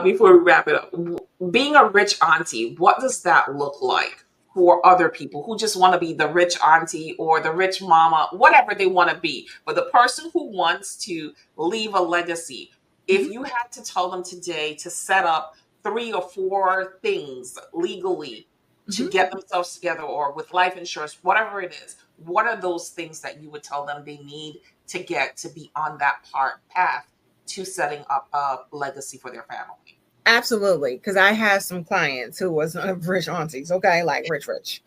before we wrap it up, being a rich auntie, what does that look like for other people who just want to be the rich auntie or the rich mama, whatever they want to be? But the person who wants to leave a legacy, if you had to tell them today to set up 3 or 4 things legally to get themselves together or with life insurance, whatever it is, what are those things that you would tell them they need to get to be on that path to setting up a legacy for their family? Absolutely, because I have some clients who was rich aunties, okay, like rich.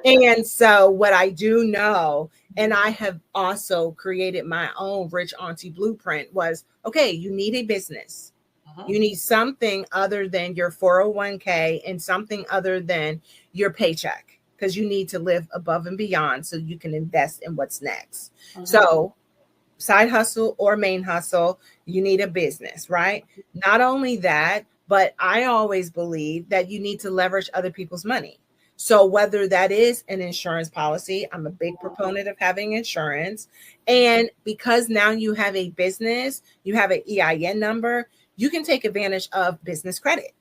And so what I do know, and I have also created my own rich auntie blueprint, was, okay, you need a business. You need something other than your 401k and something other than your paycheck, because you need to live above and beyond so you can invest in what's next. So side hustle or main hustle, you need a business, right? Not only that, but I always believe that you need to leverage other people's money. So whether that is an insurance policy, I'm a big proponent of having insurance. And because now you have a business, you have an EIN number, you can take advantage of business credit.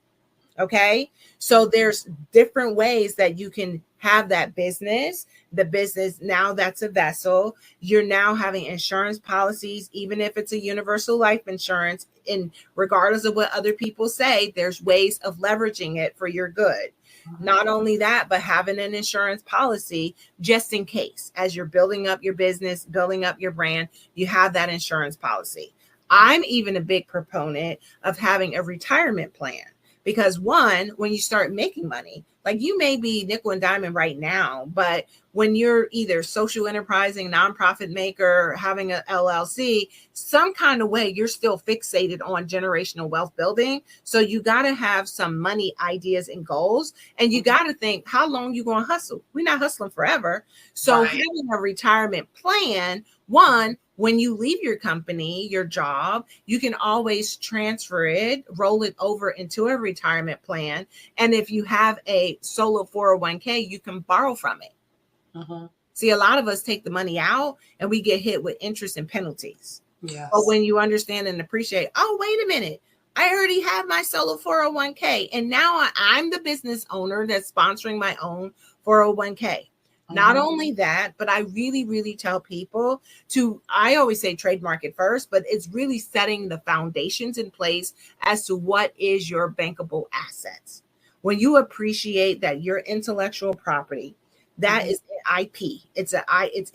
Okay. So there's different ways that you can have that business. The business, now that's a vessel. You're now having insurance policies, even if it's a universal life insurance. And regardless of what other people say, there's ways of leveraging it for your good. Not only that, but having an insurance policy just in case, as you're building up your business, building up your brand, you have that insurance policy. I'm even a big proponent of having a retirement plan. Because one, when you start making money, like you may be nickel and diamond right now, but when you're either social enterprising, nonprofit maker, having an LLC, some kind of way, you're still fixated on generational wealth building. So you got to have some money ideas and goals. And you got to think, how long you going to hustle? We're not hustling forever. So having a retirement plan, one, when you leave your company, your job, you can always transfer it, roll it over into a retirement plan. And if you have a solo 401k, you can borrow from it. See, a lot of us take the money out and we get hit with interest and penalties. Yes. But when you understand and appreciate, oh, wait a minute, I already have my solo 401k. And now I'm the business owner that's sponsoring my own 401k. Not only that, but I really, really tell people to, I always say trademark it first, but it's really setting the foundations in place as to what is your bankable assets. When you appreciate that your intellectual property, that is IP. It's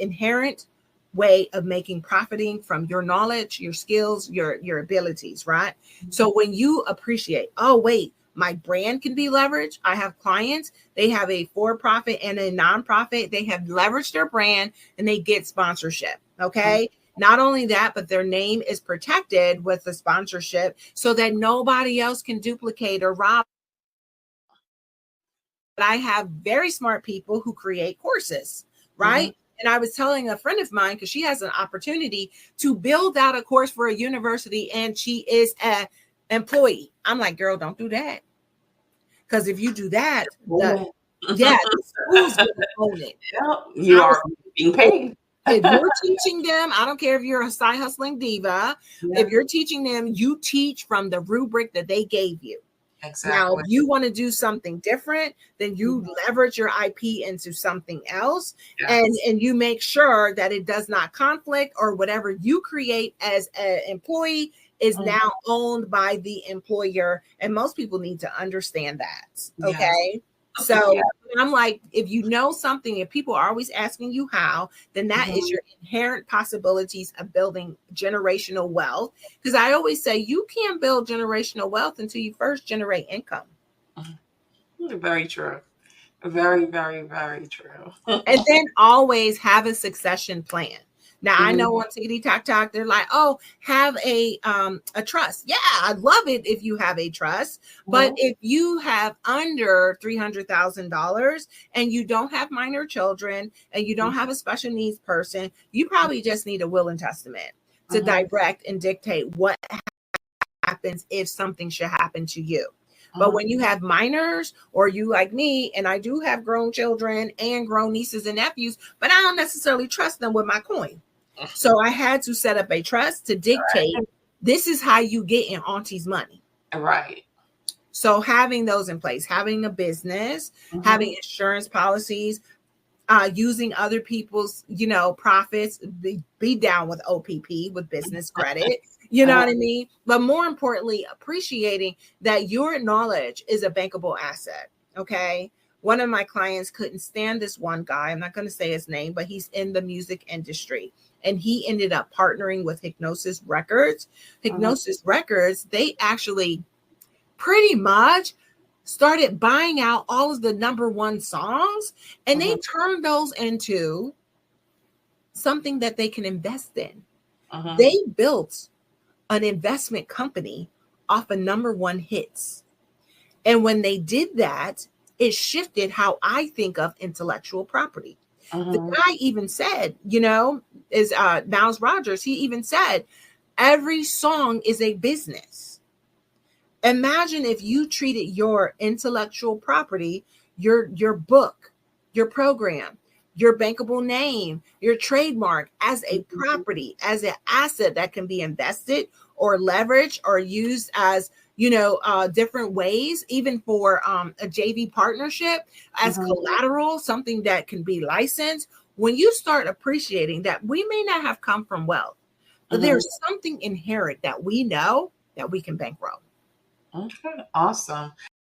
inherent way of making profiting from your knowledge, your skills, your abilities, right? So when you appreciate, oh, wait, my brand can be leveraged. I have clients, they have a for-profit and a nonprofit. They have leveraged their brand and they get sponsorship. Okay. Not only that, but their name is protected with the sponsorship so that nobody else can duplicate or rob. But I have very smart people who create courses, right? And I was telling a friend of mine, because she has an opportunity to build out a course for a university and she is an employee. I'm like, girl, don't do that. Because if you do that, the school's going to own it. You are being paid. If you're teaching them, I don't care if you're a side hustling diva. If you're teaching them, you teach from the rubric that they gave you. Exactly. Now, if you want to do something different, then you leverage your IP into something else, and you make sure that it does not conflict, or whatever you create as an employee is now owned by the employer. And most people need to understand that. Okay. So I'm like, if you know something, if people are always asking you how, then that is your inherent possibilities of building generational wealth. Because I always say you can't build generational wealth until you first generate income. Very true. Very, very, very true. And then always have a succession plan. Now, I know on Tickety Talk, they're like, oh, have a trust. Yeah, I'd love it if you have a trust. But if you have under $300,000 and you don't have minor children and you don't have a special needs person, you probably just need a will and testament to direct and dictate what happens if something should happen to you. But when you have minors, or you like me, and I do have grown children and grown nieces and nephews, but I don't necessarily trust them with my coin. So I had to set up a trust to dictate, this is how you get in auntie's money. Right. So having those in place, having a business, having insurance policies, using other people's, profits, be down with OPP, with business credit, you know what I mean? But more importantly, appreciating that your knowledge is a bankable asset. Okay. One of my clients couldn't stand this one guy. I'm not going to say his name, but he's in the music industry. And he ended up partnering with Hypnosis Records. Hypnosis Records, they actually pretty much started buying out all of the number one songs, and they turned those into something that they can invest in. They built an investment company off of number one hits. And when they did that, it shifted how I think of intellectual property. The guy even said, is Miles Rogers, he even said, every song is a business. Imagine if you treated your intellectual property, your book, your program, your bankable name, your trademark as a property, as an asset that can be invested or leveraged or used as, different ways, even for a JV partnership, as collateral, something that can be licensed. When you start appreciating that we may not have come from wealth, but there's something inherent that we know that we can bankroll. Okay, awesome.